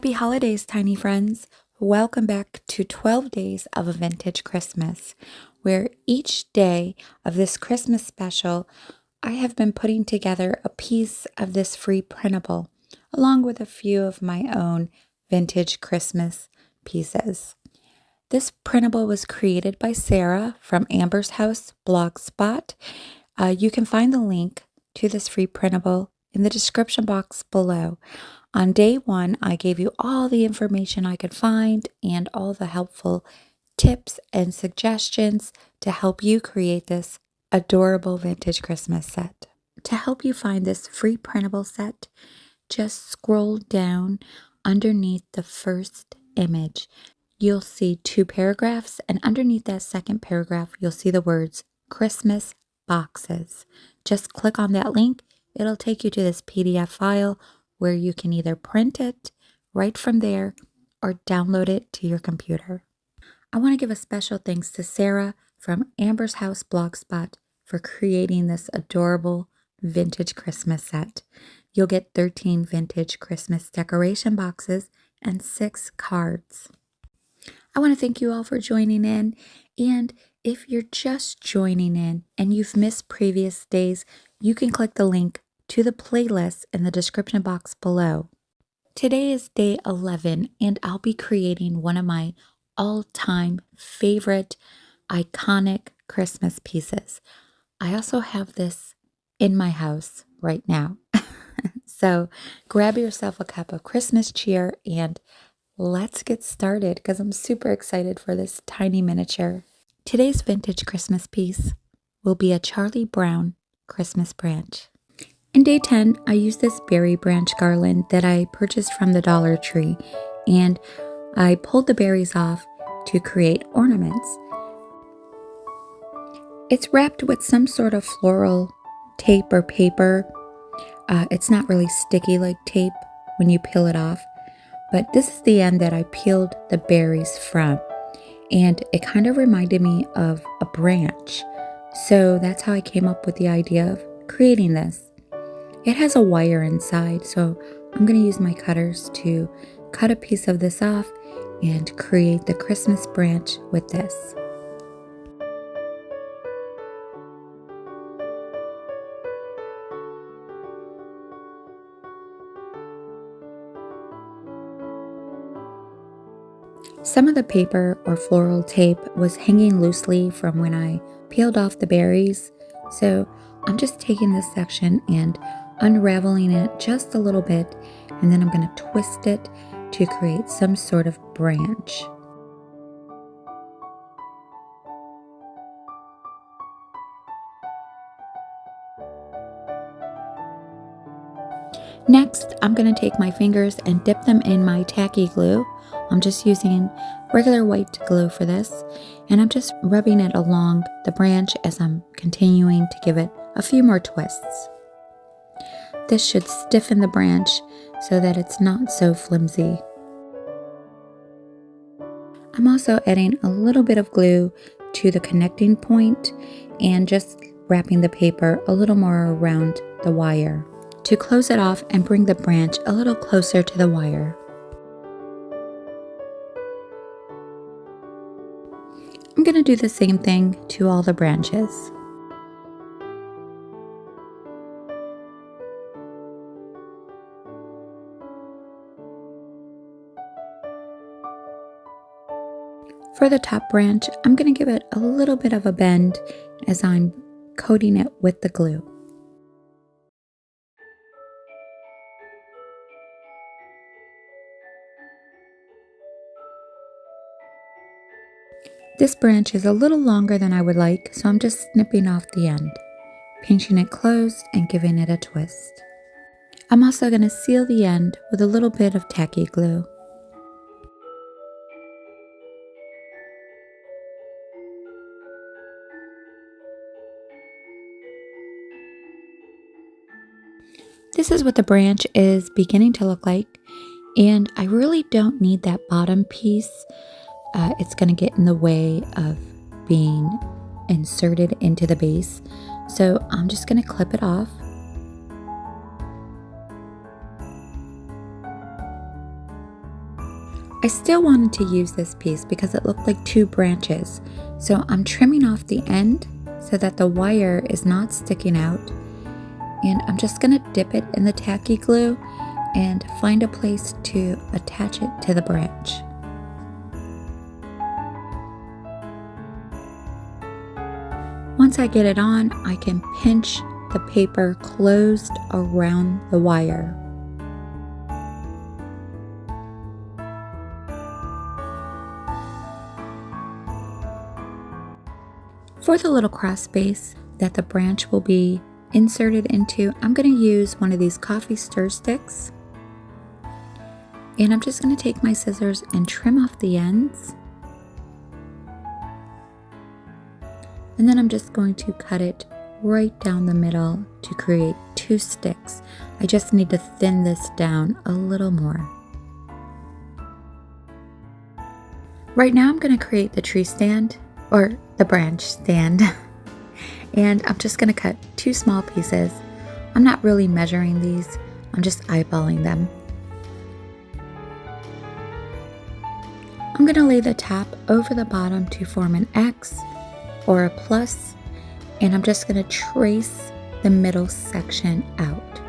Happy holidays, tiny friends. Welcome back to 12 Days of a Vintage Christmas, where each day of this Christmas special, I have been putting together a piece of this free printable, along with a few of my own vintage Christmas pieces. This printable was created by Sarah from Amber's House Blogspot. You can find the link to this free printable in the description box below. On day one, I gave you all the information I could find and all the helpful tips and suggestions to help you create this adorable vintage Christmas set. To help you find this free printable set, just scroll down underneath the first image. You'll see two paragraphs, and underneath that second paragraph, you'll see the words Christmas boxes. Just click on that link. It'll take you to this PDF file where you can either print it right from there or download it to your computer. I want to give a special thanks to Sarah from Amber's House Blogspot for creating this adorable vintage Christmas set. You'll get 13 vintage Christmas decoration boxes and 6 cards. I want to thank you all for joining in, and if you're just joining in and you've missed previous days, you can click the link to the playlist in the description box below. Today is day 11, and I'll be creating one of my all-time favorite iconic Christmas pieces. I also have this in my house right now. So grab yourself a cup of Christmas cheer and let's get started because I'm super excited for this tiny miniature. Today's vintage Christmas piece will be a Charlie Brown Christmas branch. In day 10, I used this berry branch garland that I purchased from the Dollar Tree, and I pulled the berries off to create ornaments. It's wrapped with some sort of floral tape or paper. It's not really sticky like tape when you peel it off, but this is the end that I peeled the berries from, and it kind of reminded me of a branch. So that's how I came up with the idea of creating this. It has a wire inside, so I'm going to use my cutters to cut a piece of this off and create the Christmas branch with this. Some of the paper or floral tape was hanging loosely from when I peeled off the berries, so I'm just taking this section and unraveling it just a little bit, and then I'm going to twist it to create some sort of branch. Next, I'm going to take my fingers and dip them in my tacky glue. I'm just using regular white glue for this, and I'm just rubbing it along the branch as I'm continuing to give it a few more twists. This should stiffen the branch so that it's not so flimsy. I'm also adding a little bit of glue to the connecting point and just wrapping the paper a little more around the wire to close it off and bring the branch a little closer to the wire. I'm going to do the same thing to all the branches. For the top branch, I'm going to give it a little bit of a bend as I'm coating it with the glue. This branch is a little longer than I would like, so I'm just snipping off the end, pinching it closed and giving it a twist. I'm also going to seal the end with a little bit of tacky glue. This is what the branch is beginning to look like, and I really don't need that bottom piece. It's going to get in the way of being inserted into the base, so I'm just going to clip it off. I still wanted to use this piece because it looked like two branches, so I'm trimming off the end so that the wire is not sticking out, and I'm just going to dip it in the tacky glue and find a place to attach it to the branch. Once I get it on, I can pinch the paper closed around the wire. For the little cross space that the branch will be inserted into, I'm going to use one of these coffee stir sticks. And I'm just going to take my scissors and trim off the ends. And then I'm just going to cut it right down the middle to create two sticks. I just need to thin this down a little more. Right now I'm going to create the tree stand, or the branch stand. And I'm just going to cut two small pieces. I'm not really measuring these, I'm just eyeballing them. I'm going to lay the top over the bottom to form an X or a plus, and I'm just going to trace the middle section out.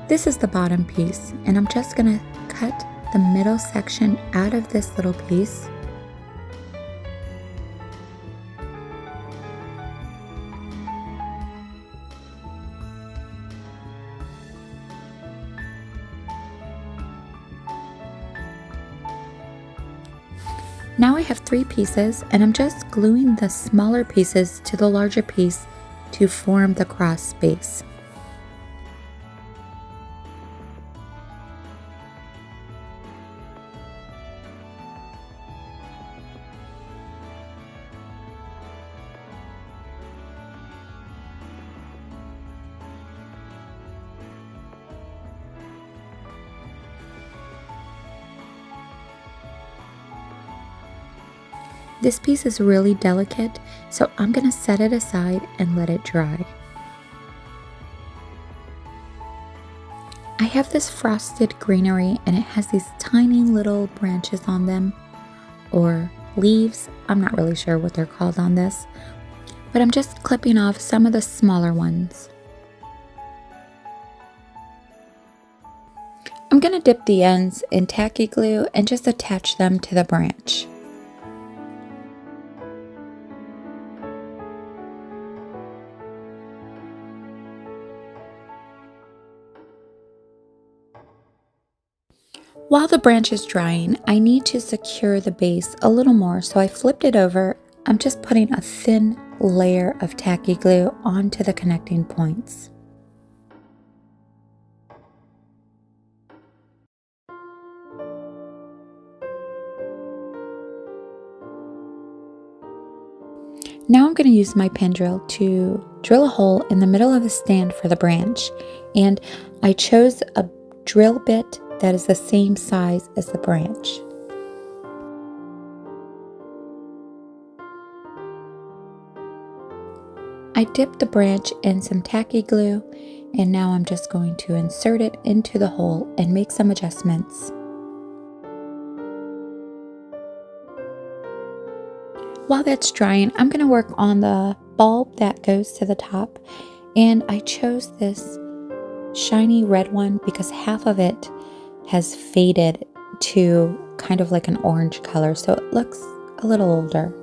This is the bottom piece, and I'm just going to cut the middle section out of this little piece. Now I have three pieces, and I'm just gluing the smaller pieces to the larger piece to form the cross space. This piece is really delicate, so I'm going to set it aside and let it dry. I have this frosted greenery, and it has these tiny little branches on them, or leaves. I'm not really sure what they're called on this, but I'm just clipping off some of the smaller ones. I'm going to dip the ends in tacky glue and just attach them to the branch. While the branch is drying, I need to secure the base a little more, so I flipped it over. I'm just putting a thin layer of tacky glue onto the connecting points. Now I'm going to use my pin drill to drill a hole in the middle of the stand for the branch, and I chose a drill bit that is the same size as the branch. I dipped the branch in some tacky glue, and now I'm just going to insert it into the hole and make some adjustments. While that's drying, I'm going to work on the bulb that goes to the top, and I chose this shiny red one because half of it has faded to kind of like an orange color, so it looks a little older.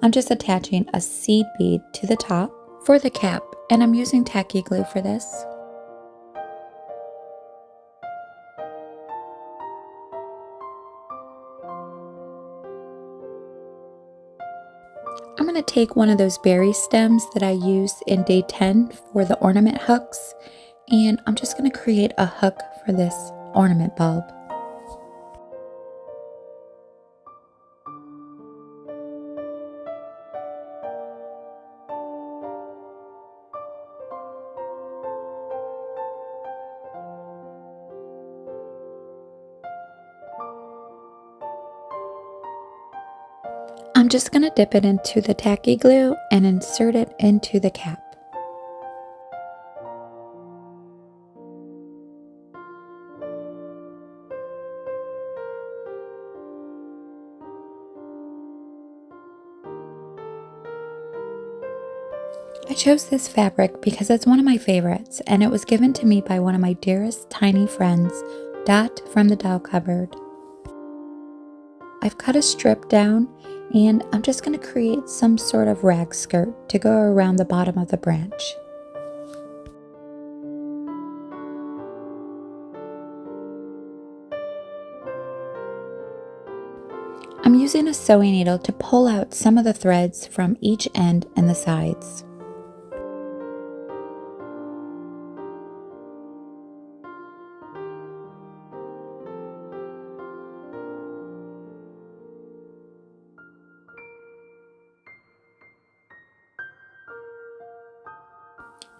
I'm just attaching a seed bead to the top for the cap, and I'm using tacky glue for this. I'm going to take one of those berry stems that I used in day 10 for the ornament hooks, and I'm just going to create a hook for this ornament bulb. I'm just going to dip it into the tacky glue and insert it into the cap. I chose this fabric because it's one of my favorites, and it was given to me by one of my dearest tiny friends, Dot from the doll cupboard. I've cut a strip down, and I'm just going to create some sort of rag skirt to go around the bottom of the branch. I'm using a sewing needle to pull out some of the threads from each end and the sides.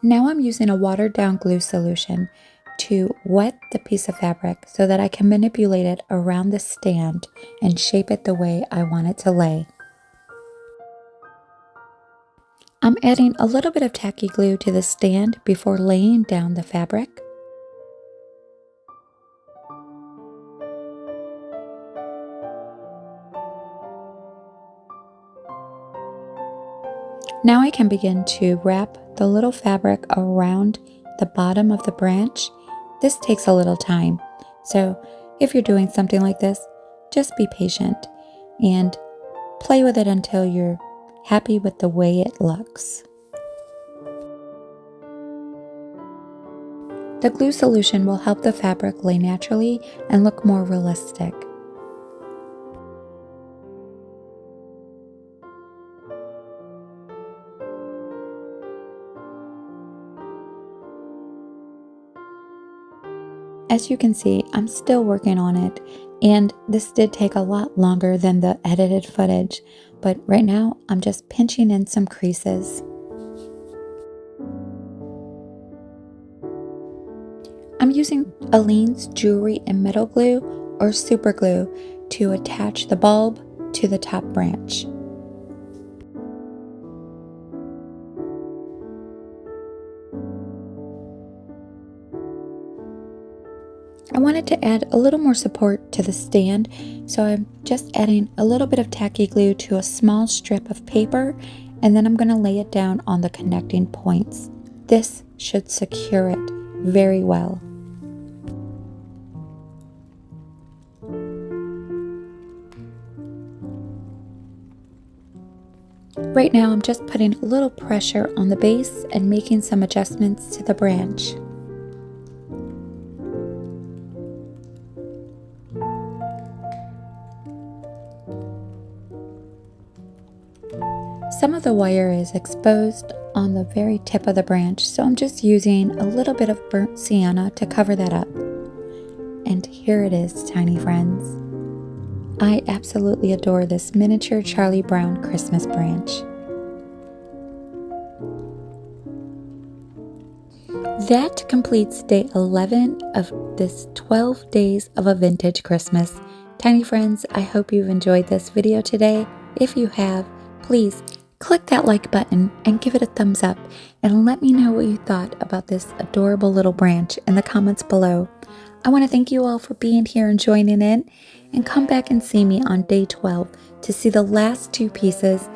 Now I'm using a watered down glue solution to wet the piece of fabric so that I can manipulate it around the stand and shape it the way I want it to lay. I'm adding a little bit of tacky glue to the stand before laying down the fabric. Now I can begin to wrap the little fabric around the bottom of the branch. This takes a little time, so if you're doing something like this, just be patient and play with it until you're happy with the way it looks. The glue solution will help the fabric lay naturally and look more realistic. As you can see, I'm still working on it, and this did take a lot longer than the edited footage, but right now I'm just pinching in some creases. I'm using Aleene's jewelry and metal glue or super glue to attach the bulb to the top branch. I wanted to add a little more support to the stand, so I'm just adding a little bit of tacky glue to a small strip of paper, and then I'm going to lay it down on the connecting points. This should secure it very well. Right now I'm just putting a little pressure on the base and making some adjustments to the branch. Some of the wire is exposed on the very tip of the branch, so I'm just using a little bit of burnt sienna to cover that up. And here it is, tiny friends. I absolutely adore this miniature Charlie Brown Christmas branch. That completes day 11 of this 12 days of a vintage Christmas. Tiny friends, I hope you've enjoyed this video today. If you have, please click that like button and give it a thumbs up, and let me know what you thought about this adorable little branch in the comments below. I want to thank you all for being here and joining in, and come back and see me on day 12 to see the last two pieces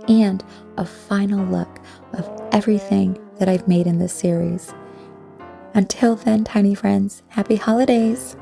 and a final look of everything that I've made in this series. Until then, tiny friends, happy holidays!